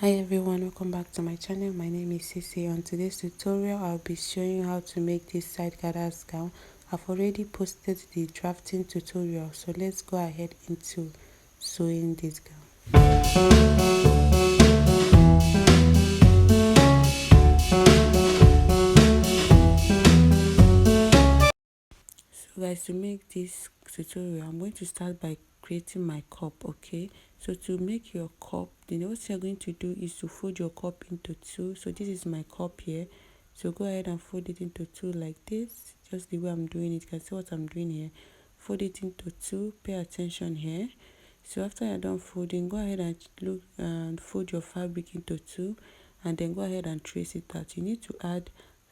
Hi everyone, welcome back to my channel. My name is Cece. On today's tutorial I'll be showing you how to make this side gathers gown. I've already posted the drafting tutorial, so let's go ahead into sewing this gown. So guys, to make this tutorial I'm going to start by creating my cup. Okay, so to make your cup, what you're going to do is to fold your cup into two. So this is my cup here, so go ahead and fold it into two like this, just the way I'm doing it. You can see what I'm doing here. Fold it into two. Pay attention here. So after you're done folding, go ahead and look and fold your fabric into two, and then go ahead and trace it out. You need to add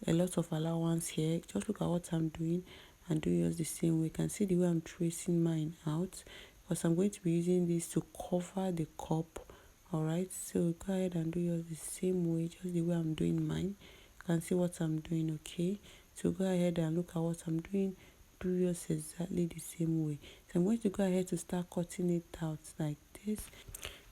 a lot of allowance here. Just look at what I'm doing and do yours the same way. You can see the way I'm tracing mine out, because I'm going to be using this to cover the cup. All right, so go ahead and do yours the same way, just the way I'm doing mine. You can see what I'm doing. Okay, so go ahead and look at what I'm doing, do yours exactly the same way. So I'm going to go ahead to start cutting it out like this.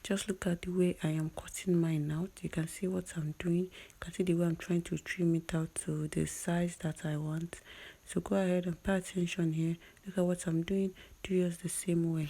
Just look at the way I am cutting mine out. You can see what I'm doing. You can see the way I'm trying to trim it out to the size that I want. So go ahead and pay attention here. Look at what I'm doing. Do yours the same way.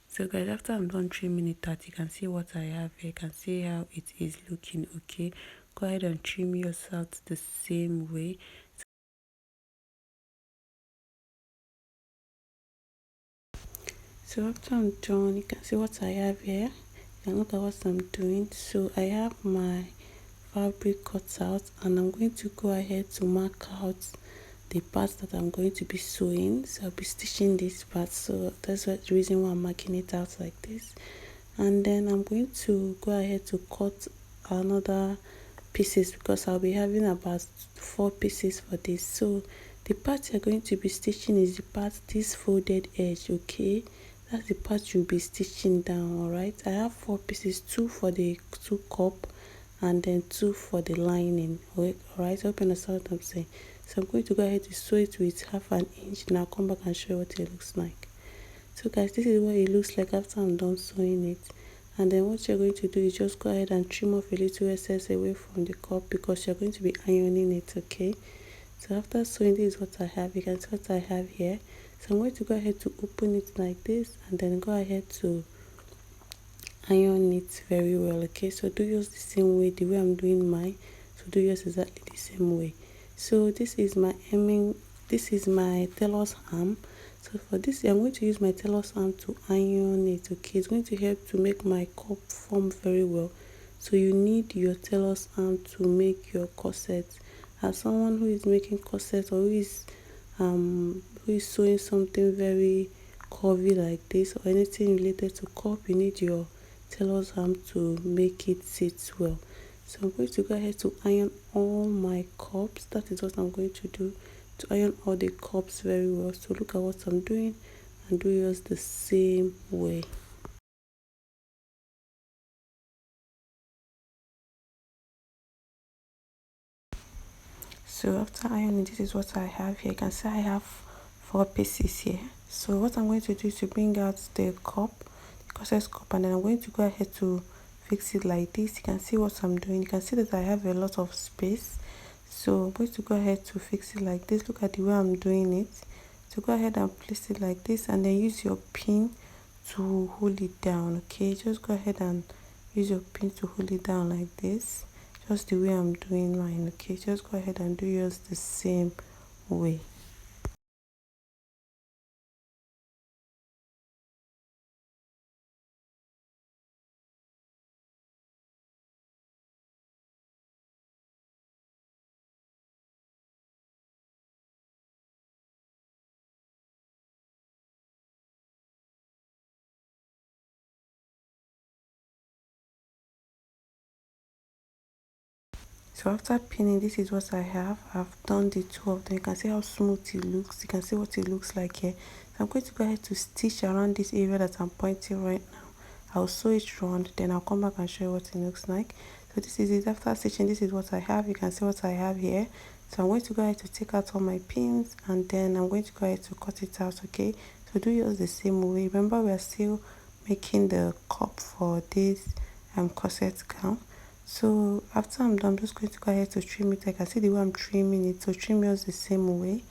So guys, after I'm done trimming it out, you can see what I have here. You can see how it is looking. Okay, go ahead and trim yours out the same way. So after I'm done, you can see what I have here. You can look at what I'm doing. So I have my fabric cut out, and I'm going to go ahead to mark out the parts that I'm going to be sewing. So I'll be stitching this part, so that's the reason why I'm marking it out like this. And then I'm going to go ahead to cut another pieces, because I'll be having about 4 pieces for this. So the part you're going to be stitching is the part, this folded edge. Okay, that's the part you'll be stitching down. All right, I have 4 pieces, 2 for the 2 cup and then 2 for the lining. All right, I hope you understand what I'm saying. So I'm going to go ahead to sew it with 1/2 inch. Now come back and show you what it looks like. So guys, this is what it looks like after I'm done sewing it. And then what you're going to do is just go ahead and trim off a little excess away from the cup, because you're going to be ironing it. Okay, so after sewing, this is what I have. You can see what I have here. So I'm going to go ahead to open it like this, and then go ahead to iron it very well. Okay, so do yours the same way, the way I'm doing mine. So do yours exactly the same way. So this is my hemming, this is my tailor's arm. So for this, I'm going to use my tailor's arm to iron it. Okay, it's going to help to make my cup form very well. So you need your tailor's arm to make your corset. As someone who is making corset, or who is sewing something very curvy like this, or anything related to cup, you need your tailor's arm to make it sit well. So I'm going to go ahead to iron all my cups. That is what I'm going to do, to iron all the cups very well. So look at what I'm doing, and do yours the same way. So after ironing, this is what I have here. You can see I have 4 pieces here. So what I'm going to do is to bring out the cup, the corset cup, and then I'm going to go ahead to fix it like this. You can see what I'm doing. You can see that I have a lot of space. So I'm going to go ahead to fix it like this. Look at the way I'm doing it. So go ahead and place it like this, and then use your pin to hold it down. Okay, just go ahead and use your pin to hold it down like this, just the way I'm doing mine. Okay, just go ahead and do yours the same way. So after pinning, this is what I have. I've done the two of them. You can see how smooth it looks. You can see what it looks like here. So I'm going to go ahead to stitch around this area that I'm pointing right now. I'll sew it round, then I'll come back and show you what it looks like. So this is it. After stitching, this is what I have. You can see what I have here. So I'm going to go ahead to take out all my pins, and then I'm going to go ahead to cut it out. Okay, so do yours the same way. Remember, we are still making the cup for this corset gown. So after I'm done, I'm just going to go ahead to trim it. I can see the way I'm trimming it, so trim yours the same way.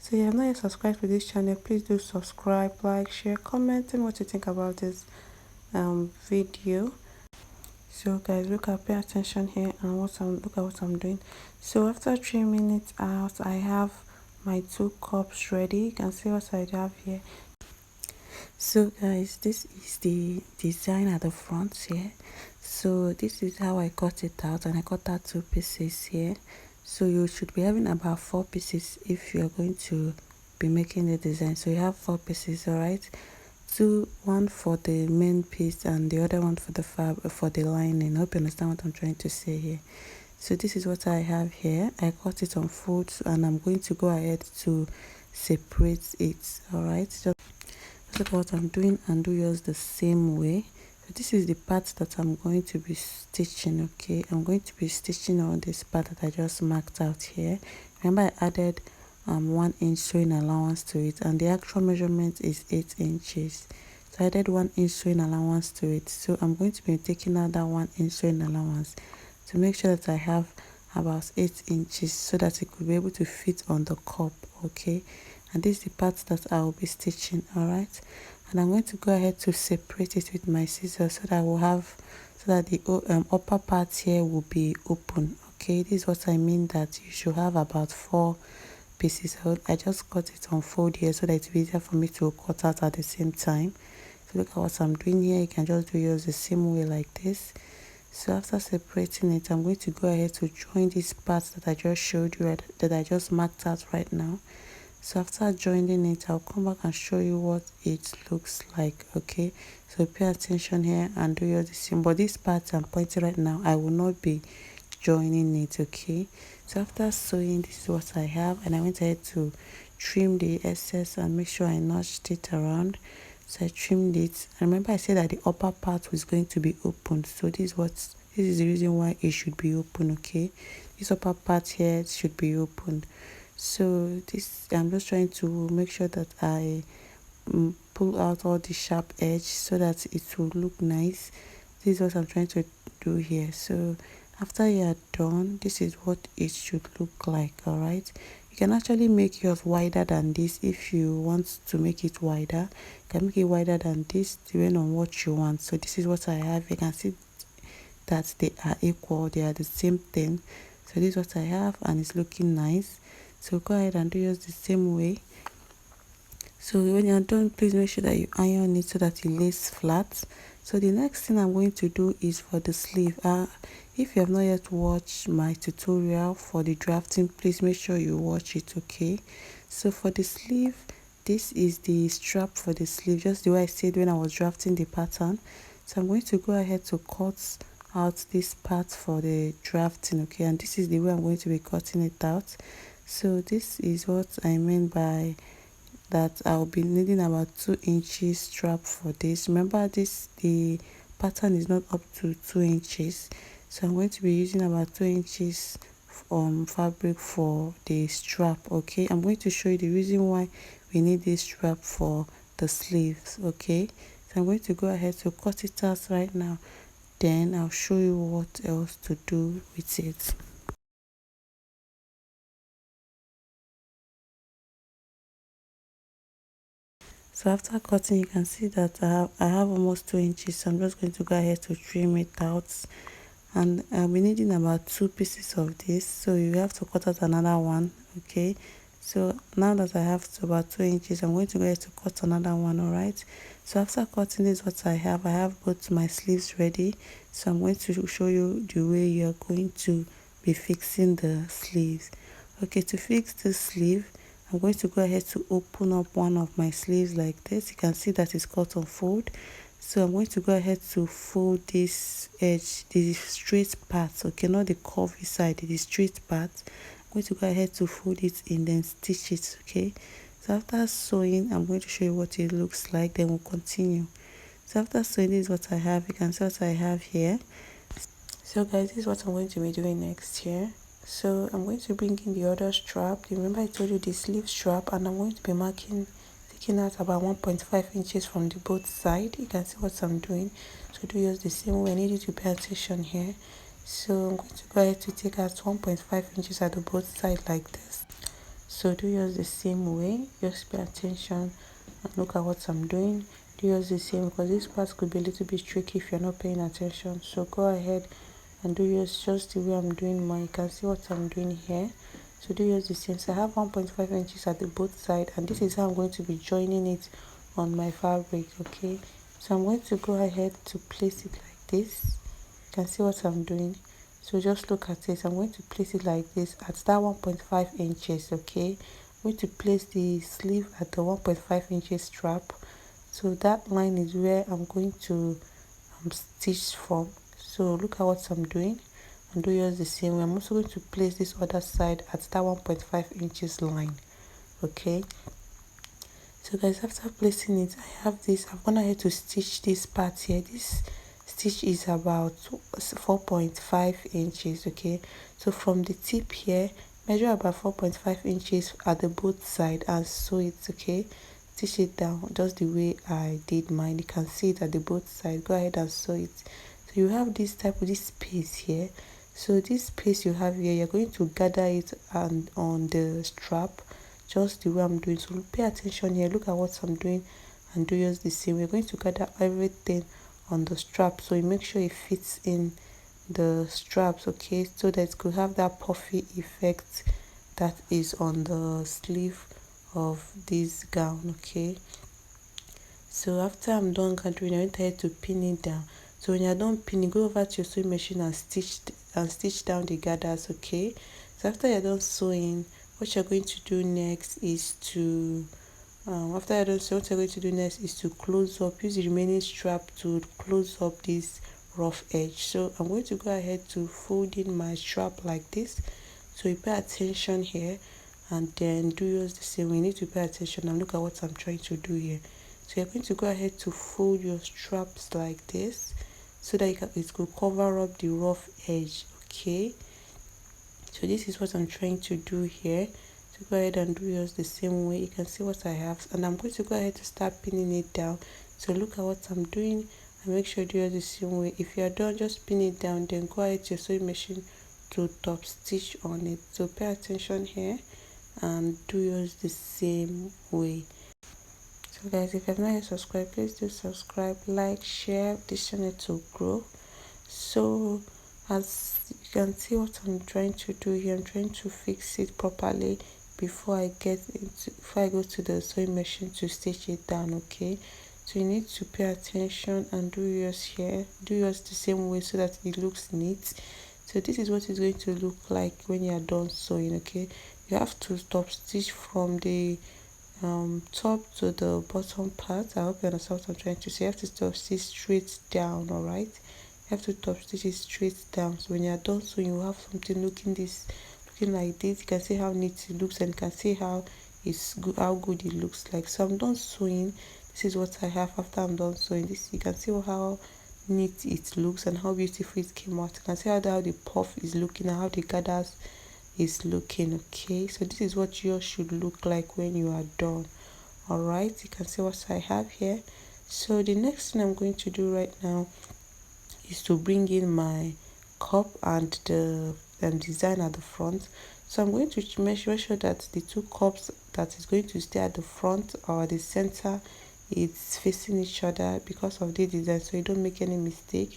So if you have not yet subscribed to this channel, please do subscribe, like, share, comment, and what you think about this video. So guys, pay attention here, and look at what I'm doing. So after 3 minutes out, I have my two cups ready. You can see what I have here. So guys, this is the design at the front here. So this is how I cut it out, and I cut out 2 pieces here. So you should be having about 4 pieces if you are going to be making the design. So you have 4 pieces, all right? One for the main piece and the other one for the lining. I hope you understand what I'm trying to say here. So this is what I have here. I cut it on folds, and I'm going to go ahead to separate it. All right, just look at what I'm doing and do yours the same way. So this is the part that I'm going to be stitching. Okay, I'm going to be stitching on this part that I just marked out here. Remember, I added 1 inch sewing allowance to it, and the actual measurement is 8 inches. So I added 1 inch sewing allowance to it. So I'm going to be taking out that 1 inch sewing allowance to make sure that I have about 8 inches so that it could be able to fit on the cup. Okay, and this is the part that I will be stitching. All right, and I'm going to go ahead to separate it with my scissors so that I will have, so that the upper part here will be open. Okay, this is what I mean, that you should have about 4 pieces. I just cut it on fold here so that it's easier for me to cut out at the same time. So look at what I'm doing here. You can just do yours the same way like this. So after separating it, I'm going to go ahead to join these parts that I just showed you, that I just marked out right now. So after joining it, I'll come back and show you what it looks like. Okay, so pay attention here and do yours the same. But this part I'm pointing right now, I will not be joining it. Okay, so after sewing, this is what I have, and I went ahead to trim the excess and make sure I notched it around. So I trimmed it. And remember, I said that the upper part was going to be open, so this is the reason why it should be open. Okay, this upper part here should be open. So this, I'm just trying to make sure that I pull out all the sharp edge so that it will look nice. This is what I'm trying to do here. So after you are done, this is what it should look like. All right, you can actually make yours wider than this if you want to make it wider. You can make it wider than this depending on what you want. So this is what I have. You can see that they are equal, they are the same thing. So this is what I have, and it's looking nice. So go ahead and do yours the same way. So when you're done, please make sure that you iron it so that it lays flat. So the next thing I'm going to do is for the sleeve. If you have not yet watched my tutorial for the drafting, please make sure you watch it. Okay, so for the sleeve, this is the strap for the sleeve, just the way I said when I was drafting the pattern. So I'm going to go ahead to cut out this part for the drafting. Okay, and this is the way I'm going to be cutting it out. So this is what I mean by that. I'll be needing about 2 inches strap for this. Remember, the pattern is not up to 2 inches, so I'm going to be using about 2 inches fabric for the strap. Okay, I'm going to show you the reason why we need this strap for the sleeves. Okay, so I'm going to go ahead to cut it out right now, then I'll show you what else to do with it. So after cutting, you can see that I have almost 2 inches. So I'm just going to go ahead to trim it out, and I'll be needing about 2 pieces of this, so you have to cut out another one. Okay, so now that I have about 2 inches, I'm going to go ahead to cut another one. All right, so after cutting, this is what I have both my sleeves ready. So I'm going to show you the way you're going to be fixing the sleeves. Okay, to fix the sleeve, I'm going to go ahead to open up one of my sleeves like this. You can see that it's cut on fold. So I'm going to go ahead to fold this edge, the straight part, okay, not the curvy side, the straight part. I'm going to go ahead to fold it in, then stitch it, okay. So after sewing, I'm going to show you what it looks like, then we'll continue. So after sewing, this is what I have. You can see what I have here. So guys, this is what I'm going to be doing next here. So I'm going to bring in the other strap. Remember I told you the sleeve strap, and I'm going to be taking out about 1.5 inches from the both side. You can see what I'm doing. So do use the same way. I need you to pay attention here. So I'm going to go ahead to take out 1.5 inches at the both side like this. So do use the same way. Just pay attention and look at what I'm doing. Do use the same, because this part could be a little bit tricky if you're not paying attention. So go ahead and do yours just the way I'm doing mine. You can see what I'm doing here. So do yours the same. So I have 1.5 inches at the both side, and this is how I'm going to be joining it on my fabric, okay. So I'm going to go ahead to place it like this. You can see what I'm doing. So just look at it. I'm going to place it like this at that 1.5 inches, okay. I'm going to place the sleeve at the 1.5 inches strap. So that line is where I'm going to stitch from. So look at what I'm doing, and do yours the same way. I'm also going to place this other side at that 1.5 inches line, okay. So guys, after placing it, I have this. I'm gonna have to stitch this part here. This stitch is about 4.5 inches, okay. So from the tip here, measure about 4.5 inches at the both side and sew it, okay. Stitch it down just the way I did mine. You can see it at the both sides. Go ahead and sew it. So you have this type of this space here. So this space you have here, you're going to gather it and on the strap just the way I'm doing. So pay attention here, look at what I'm doing, and do yours the same. We're going to gather everything on the strap, so you make sure it fits in the straps, okay, so that it could have that puffy effect that is on the sleeve of this gown, okay. So after I'm done gathering, I went ahead to pin it down. So when you're done pinning, go over to your sewing machine and stitch down the gathers, okay. So after you're done sewing, what you're going to do next is to after you're done sewing, what you're going to do next is to close up. Use the remaining strap to close up this rough edge. So I'm going to go ahead to fold in my strap like this. So you pay attention here, and then do yours the same. We need to pay attention and look at what I'm trying to do here. So you're going to go ahead to fold your straps like this, so that it could cover up the rough edge, okay. So this is what I'm trying to do here. So go ahead and do yours the same way. You can see what I have, and I'm going to go ahead to start pinning it down. So look at what I'm doing and make sure you do yours the same way. If you're done, just pin it down, then go ahead to your sewing machine to top stitch on it. So pay attention here and do yours the same way. So guys, if you have not yet subscribed, please do subscribe, like, share this channel to grow. So as you can see what I'm trying to do here, I'm trying to fix it properly before I go to the sewing machine to stitch it down, okay. So you need to pay attention and do yours here, do yours the same way so that it looks neat. So this is what it's going to look like when you are done sewing, okay. You have to stop stitch from the top to the bottom part. I hope you understand what I'm trying to say. You have to stop stitch straight down, all right. You have to top stitch it straight down. So when you're done, so you have something looking like this. You can see how neat it looks, and you can see how good it looks like. So I'm done sewing. This is what I have after I'm done sewing. This, you can see how neat it looks and how beautiful it came out. You can see how the puff is looking and how the gathers is looking, okay. So this is what yours should look like when you are done, all right. You can see what I have here. So the next thing I'm going to do right now is to bring in my cup and the design at the front. So I'm going to make sure that the two cups that is going to stay at the front or the center, it's facing each other because of the design, so you don't make any mistake.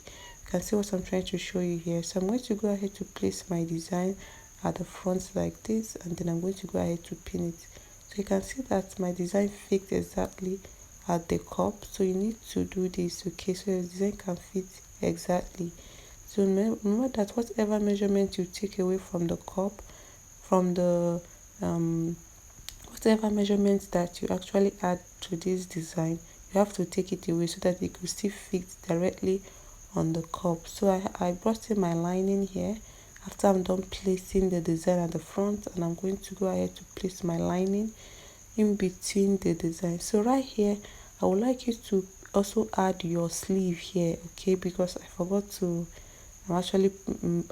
You can see what I'm trying to show you here. So I'm going to go ahead to place my design at the front like this, and then I'm going to go ahead to pin it. So you can see that my design fits exactly at the cup. So you need to do this, okay, so your design can fit exactly. So remember that whatever measurement you take away from the cup, from the whatever measurements that you actually add to this design, you have to take it away so that it could still fit directly on the cup. So I brought in my lining here after I'm done placing the design at the front, and I'm going to go ahead to place my lining in between the design. So right here, I would like you to also add your sleeve here, okay, because I forgot to actually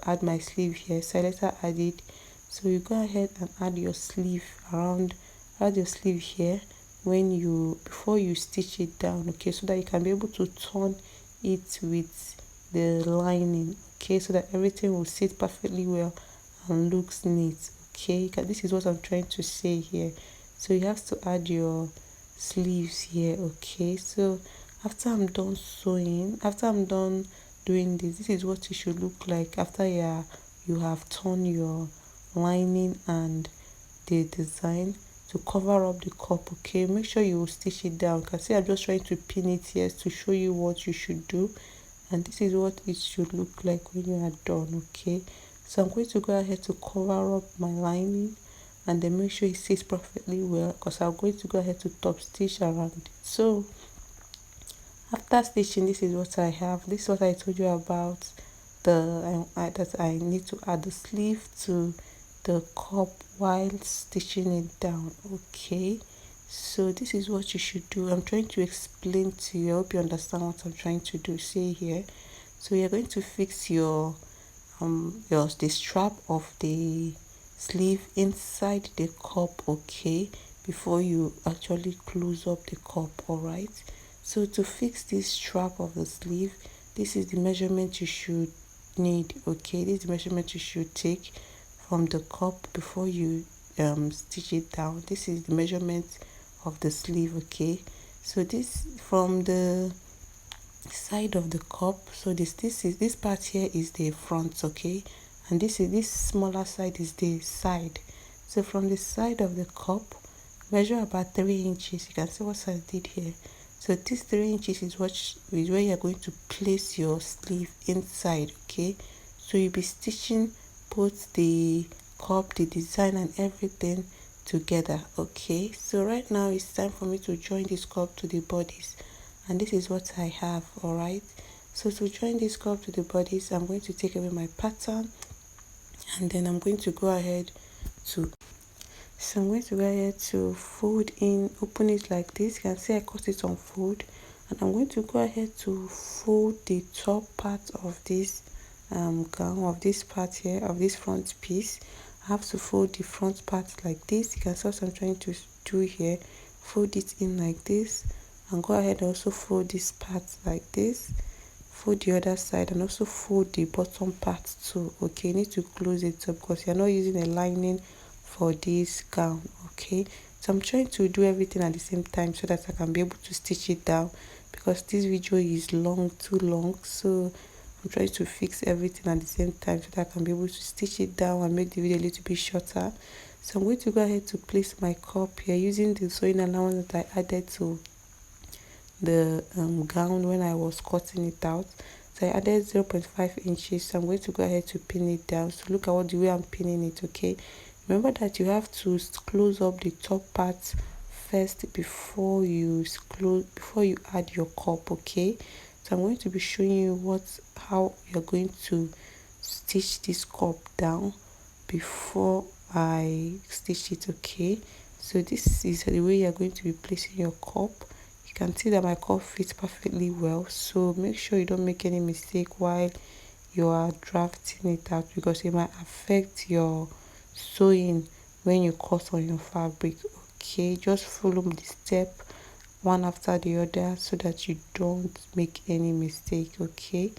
add my sleeve here, so I later added. So you go ahead and add your sleeve add your sleeve here before you stitch it down, okay, so that you can be able to turn it with the lining, okay, so that everything will sit perfectly well and looks neat, okay. This is what I'm trying to say here. So you have to add your sleeves here, okay. So after I'm done doing this is what it should look like after you have torn your lining and the design to cover up the cup, okay. Make sure you stitch it down. You can see I'm just trying to pin it here to show you what you should do, and this is what it should look like when you are done, okay. So I'm going to go ahead to cover up my lining and then make sure it sits perfectly well, because I'm going to go ahead to top stitch around it. So after stitching, this is what I have. This is what I told you about that I need to add the sleeve to the cup while stitching it down, okay. So this is what you should do. I'm trying to explain to you. I hope you understand what I'm trying to do. See here. So you're going to fix the strap of the sleeve inside the cup, okay, before you actually close up the cup, all right. So to fix this strap of the sleeve, this is the measurement you should need, okay. This is the measurement you should take from the cup before you stitch it down. This is the measurement of the sleeve, okay. So this from the side of the cup, so this part here is the front, okay, and this smaller side is the side. So from the side of the cup, measure about 3 inches. You can see what I did here. So this 3 inches is where you're going to place your sleeve inside, okay. So you'll be stitching both the cup, the design, and everything together, okay. So right now it's time for me to join this cup to the bodies, and this is what I have, all right. So to join this cup to the bodies, I'm going to take away my pattern, and then I'm going to go ahead to fold in, open it like this. You can see I cut it on fold, and I'm going to go ahead to fold the top part of this gown, of this part here, of this front piece. I have to fold the front part like this. You can see what I'm trying to do here. Fold it in like this, and go ahead and also fold this part like this. Fold the other side, and also fold the bottom part too, okay. You need to close it up because you're not using a lining for this gown, okay. So I'm trying to do everything at the same time so that I can be able to stitch it down, because this video is too long. So I'm trying to fix everything at the same time so that I can be able to stitch it down and make the video a little bit shorter. So I'm going to go ahead to place my cup here using the sewing allowance that I added to the gown when I was cutting it out. So I added 0.5 inches. So I'm going to go ahead to pin it down. So look at the way I'm pinning it, okay. Remember that you have to close up the top part first before you add your cup, okay. So I'm going to be showing you how you're going to stitch this cup down before I stitch it, okay. So this is the way you're going to be placing your cup. You can see that my cup fits perfectly well, so make sure you don't make any mistake while you are drafting it out, because it might affect your sewing when you cut on your fabric, okay. Just follow the step one after the other so that you don't make any mistake, okay.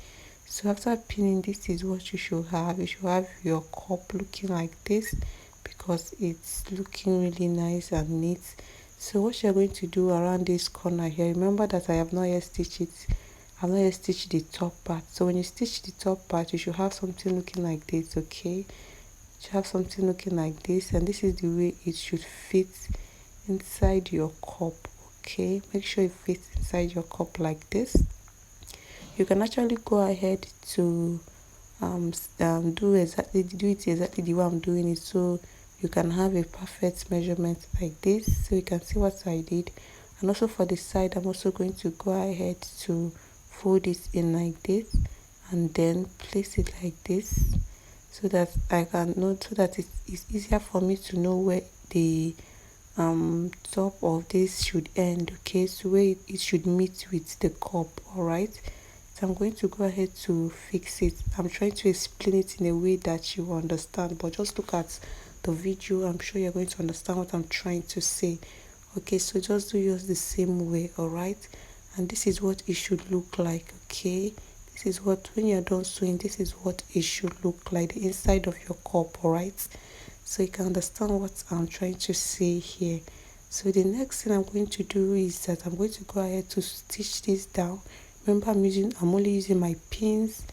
So after pinning, this is what you should have. You should have your cup looking like this, because it's looking really nice and neat. So what you're going to do around this corner here, remember that I have not yet stitched it. I've not yet stitched the top part. So when you stitch the top part, you should have something looking like this, okay. You should have something looking like this, and this is the way it should fit inside your cup, okay. Make sure it fits inside your cup like this. You can actually go ahead to do it exactly the way I'm doing it, so you can have a perfect measurement like this. So you can see what I did. And also for the side, I'm also going to go ahead to fold it in like this and then place it like this, so that I can know, so that it's easier for me to know where the top of this should end. Okay, so where it should meet with the cup. All right, so I'm going to go ahead to fix it. I'm trying to explain it in a way that you understand, but just look at the video. I'm sure you're going to understand what I'm trying to say. Okay, so just do yours the same way. All right, and this is what it should look like. Okay, this is what, when you're done sewing, this is what it should look like, the inside of your cup. All right, so you can understand what I'm trying to say here. So the next thing I'm going to do is that I'm going to go ahead to stitch this down. Remember, I'm only using my pins.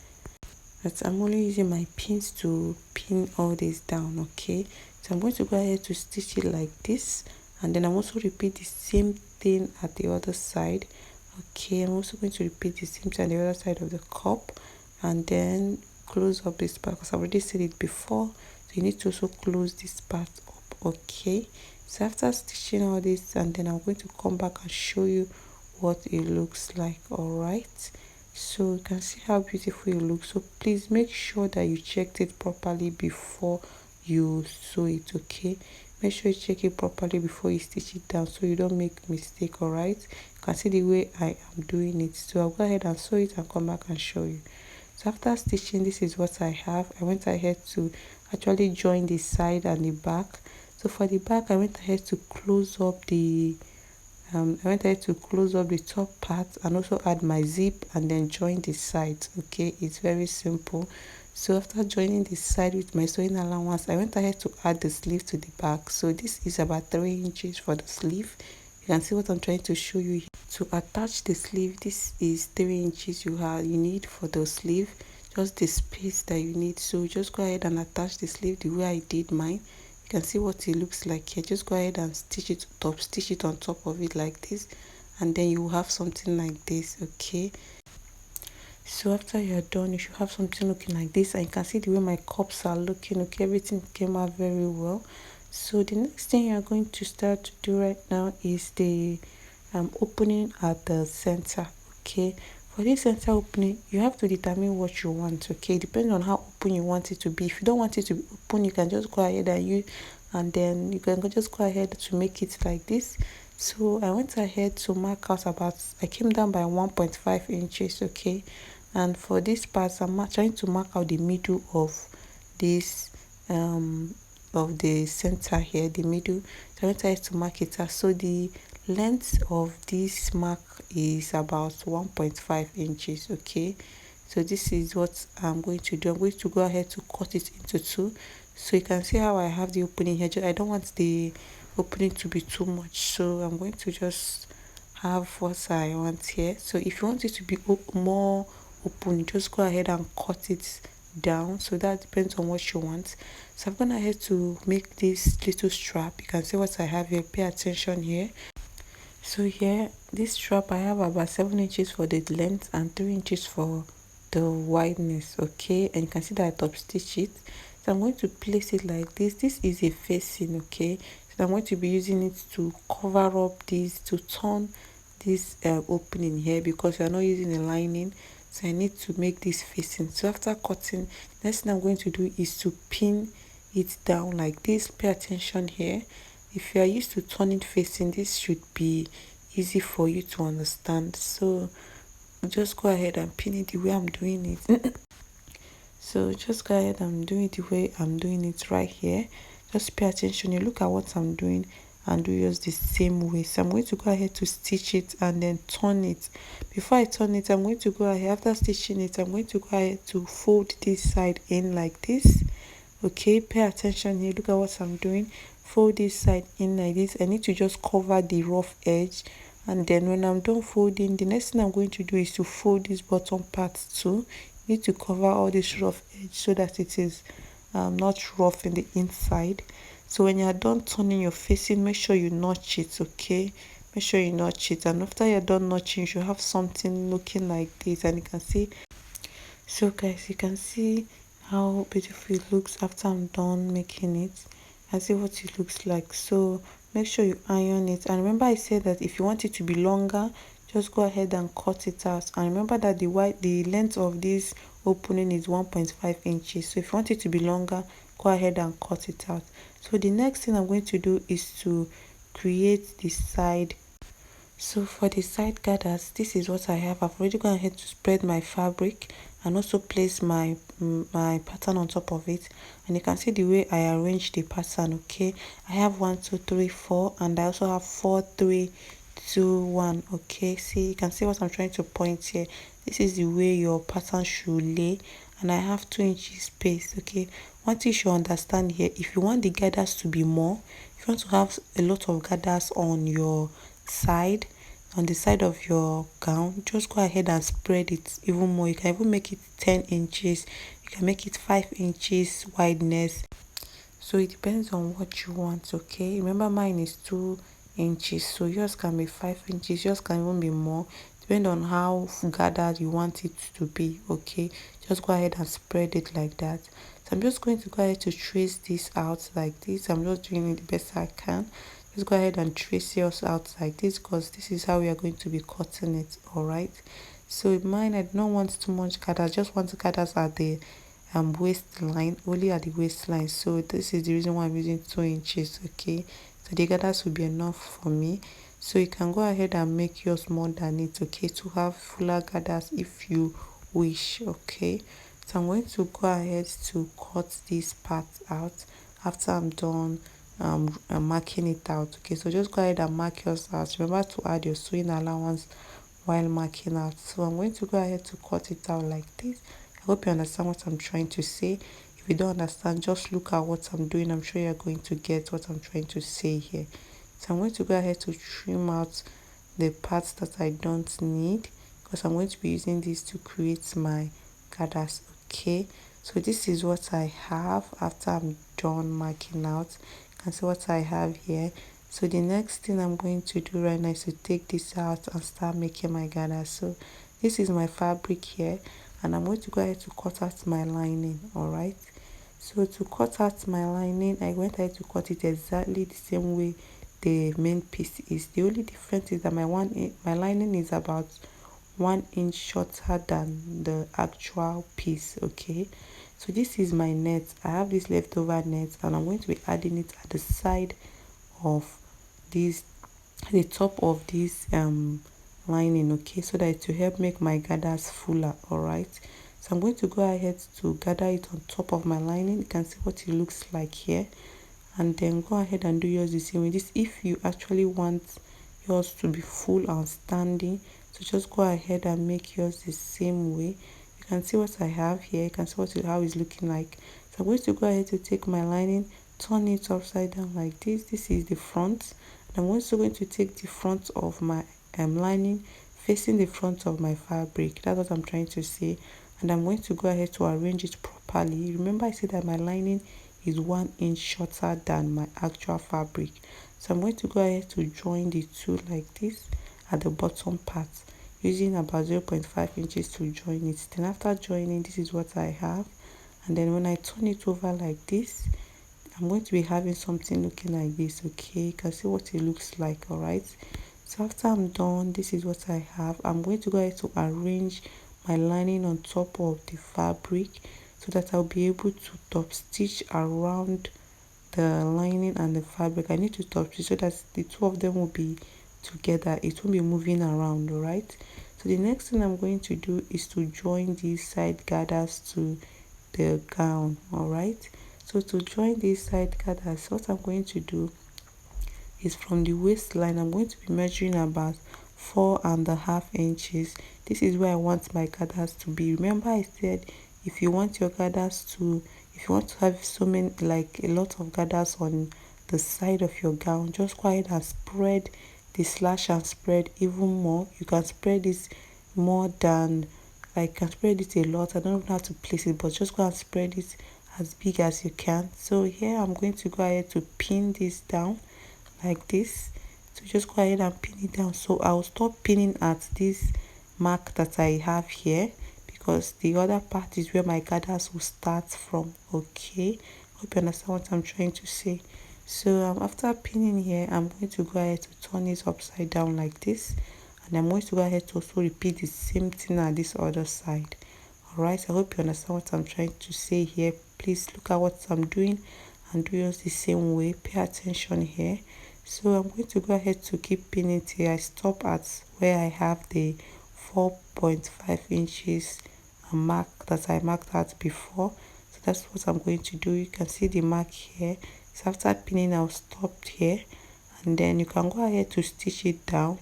I'm only using my pins to pin all this down. Okay, so I'm going to go ahead to stitch it like this, and then I'm also repeat the same thing at the other side. Okay, I'm also going to repeat the same thing on the other side of the cup, and then close up this part, because I already said it before, so you need to also close this part up. Okay, so after stitching all this, and then I'm going to come back and show you what it looks like. All right, so you can see how beautiful it looks. So please make sure that you checked it properly before you sew it. Okay, make sure you check it properly before you stitch it down, so you don't make mistake. All right, you can see the way I am doing it. So I'll go ahead and sew it and come back and show you. So after stitching, this is what I have. I went ahead to actually join the side and the back. So for the back, I went ahead to close up the top part, and also add my zip, and then join the sides. Okay, it's very simple. So after joining the side with my sewing allowance, I went ahead to add the sleeve to the back. So this is about 3 inches for the sleeve. You can see what I'm trying to show you here. To attach the sleeve, this is 3 inches you need for the sleeve, just the space that you need. So just go ahead and attach the sleeve the way I did mine. You can see what it looks like here. Just go ahead and stitch it on top of it like this, and then you will have something like this. Okay, so after you're done, you should have something looking like this, and you can see the way my cups are looking. Okay, everything came out very well. So the next thing you're going to start to do right now is the opening at the center. Okay, for this center opening, you have to determine what you want. Okay, depending on how open you want it to be. If you don't want it to be open, you can just go ahead and then you can just go ahead to make it like this. So I went ahead to mark out I came down by 1.5 inches. Okay, and for this part, I'm trying to mark out the middle of this of the center here, the middle. So I went ahead to mark it out. So the length of this mark is about 1.5 inches. Okay, so this is what I'm going to do. I'm going to go ahead to cut it into two. So you can see how I have the opening here. I don't want the opening to be too much, so I'm going to just have what I want here. So if you want it to be more open, just go ahead and cut it down. So that depends on what you want. So I'm gonna ahead to make this little strap. You can see what I have here. Pay attention here. So here, this strap, I have about 7 inches for the length and 3 inches for the wideness. Okay, and you can see that I top stitch it. So I'm going to place it like this. This is a facing. Okay, so I'm going to be using it to cover up this, to turn this opening here, because you're not using a lining. So I need to make this facing. So after cutting, next thing I'm going to do is to pin it down like this. Pay attention here. If you are used to turning facing, this should be easy for you to understand. So just go ahead and pin it the way I'm doing it. So just go ahead and do it the way I'm doing it right here. Just pay attention. You look at what I'm doing and do yours the same way. So I'm going to go ahead to stitch it and then turn it. Before I turn it, I'm going to go ahead, after stitching it, I'm going to go ahead to fold this side in like this. Okay, pay attention here. Look at what I'm doing. Fold this side in like this. I need to just cover the rough edge, and then when I'm done folding, the next thing I'm going to do is to fold this bottom part too. You need to cover all this rough edge so that it is not rough in the inside. So when you're done turning your facing, make sure you notch it. Okay, make sure you notch it, and after you're done notching, you should have something looking like this. And you can see, so guys, you can see how beautiful it looks after I'm done making it. And see what it looks like. So make sure you iron it. And remember I said that if you want it to be longer, just go ahead and cut it out. And remember that the length of this opening is 1.5 inches. So if you want it to be longer, go ahead and cut it out. So the next thing I'm going to do is to create the side. So for the side gathers, this is what I have. I've already gone ahead to spread my fabric and also place my pattern on top of it. And you can see the way I arrange the pattern. Okay, I have 1 2 3 4, and I also have 4 3 2 1. Okay, see, you can see what I'm trying to point here. This is the way your pattern should lay, and I have 2 inches space. Okay, one thing you should understand here, if you want the gathers to be more, if you want to have a lot of gathers on your side, on the side of your gown, just go ahead and spread it even more. You can even make it 10 inches, you can make it 5 inches wideness. So it depends on what you want. Okay, remember mine is 2 inches, so yours can be 5 inches, yours can even be more, depending on how gathered you want it to be. Okay, just go ahead and spread it like that. So I'm just going to go ahead to trace this out like this. I'm just doing it the best I can. Just go ahead and trace yours out like this, because this is how we are going to be cutting it. All right, so in mine I don't want too much gathers, just want the gathers at the waistline, only at the waistline. So this is the reason why I'm using 2 inches. Okay, so the gathers will be enough for me. So you can go ahead and make yours more than it. Okay, to have fuller gathers if you wish. Okay, so I'm going to go ahead to cut this part out after I'm done marking it out. Okay, so just go ahead and mark yours out. Remember to add your sewing allowance while marking out. So I'm going to go ahead to cut it out like this. I hope you understand what I'm trying to say. If you don't understand, just look at what I'm doing. I'm sure you're going to get what I'm trying to say here. So I'm going to go ahead to trim out the parts that I don't need, because I'm going to be using this to create my gathers. Okay, so this is what I have after I'm done marking out. You can see what I have here. So the next thing I'm going to do right now is to take this out and start making my gathers. So this is my fabric here, and I'm going to go ahead to cut out my lining. All right, so to cut out my lining, I went ahead to cut it exactly the same way the main piece is. The only difference is that my lining is about 1 inch shorter than the actual piece. Okay, so this is my net. I have this leftover net, and I'm going to be adding it at the side of this, the top of this lining. Okay, so that it will help make my gathers fuller. All right, so I'm going to go ahead to gather it on top of my lining. You can see what it looks like here, and then go ahead and do yours the same way. This, if you actually want yours to be full and standing, so just go ahead and make yours the same way. You can see what I have here. You can see how it's looking like. So I'm going to go ahead to take my lining, turn it upside down like this. This is the front, and I'm also going to take the front of my lining facing the front of my fabric. That's what I'm trying to say. And I'm going to go ahead to arrange it properly. Remember I said that my lining is 1 inch shorter than my actual fabric. So I'm going to go ahead to join the two like this at the bottom part, using about 0.5 inches to join it. Then after joining, this is what I have. And then when I turn it over like this, I'm going to be having something looking like this. Okay, you can see what it looks like. All right, so after I'm done, this is what I have. I'm going to go ahead to arrange my lining on top of the fabric, so that I'll be able to top stitch around the lining and the fabric. I need to top stitch so that the two of them will be together, it won't be moving around. All right, so the next thing I'm going to do is to join these side gathers to the gown. All right, so to join these side gathers, what I'm going to do is from the waistline, I'm going to be measuring about 4.5 inches. This is where I want my gathers to be. Remember I said if you want your gathers to, if you want to have so many, like a lot of gathers on the side of your gown, just go ahead and spread the slash and spread even more. You can spread this more than, like, you can spread it a lot. I don't know how to place it, but just go and spread it as big as you can. So here I'm going to go ahead to pin this down like this. So just go ahead and pin it down. So I'll stop pinning at this mark that I have here, because the other part is where my gathers will start from. Okay, hope you understand what I'm trying to say. So after pinning here, I'm going to go ahead to turn it upside down like this, and I'm going to go ahead to also repeat the same thing at this other side. Alright, I hope you understand what I'm trying to say here. Please look at what I'm doing and do yours the same way. Pay attention here. So I'm going to go ahead to keep pinning till I stop at where I have the 4.5 inches mark that I marked out before. So that's what I'm going to do. You can see the mark here. So after pinning, I'll stop here, and then you can go ahead to stitch it down,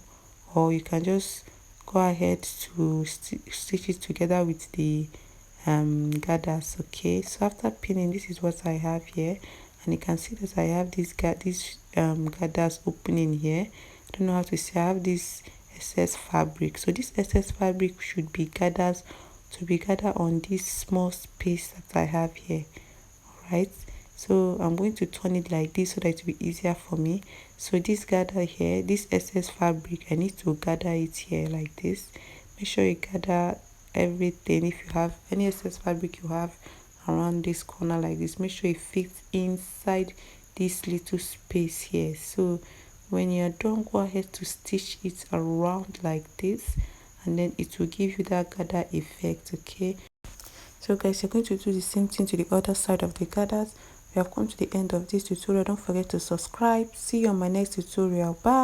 or you can just go ahead to stitch it together with the gathers. Okay, so after pinning, this is what I have here, and you can see that I have these gathers opening here. I don't know how to say. I have this excess fabric, so this excess fabric should be gathered on this small space that I have here. All right, so I'm going to turn it like this so that it will be easier for me. So this gather here, this excess fabric, I need to gather it here like this. Make sure you gather everything. If you have any excess fabric you have around this corner like this, make sure it fits inside this little space here. So when you're done, go ahead to stitch it around like this, and then it will give you that gather effect. Okay, so guys, you're going to do the same thing to the other side of the gathers. We have come to the end of this tutorial. Don't forget to subscribe. See you on my next tutorial. Bye.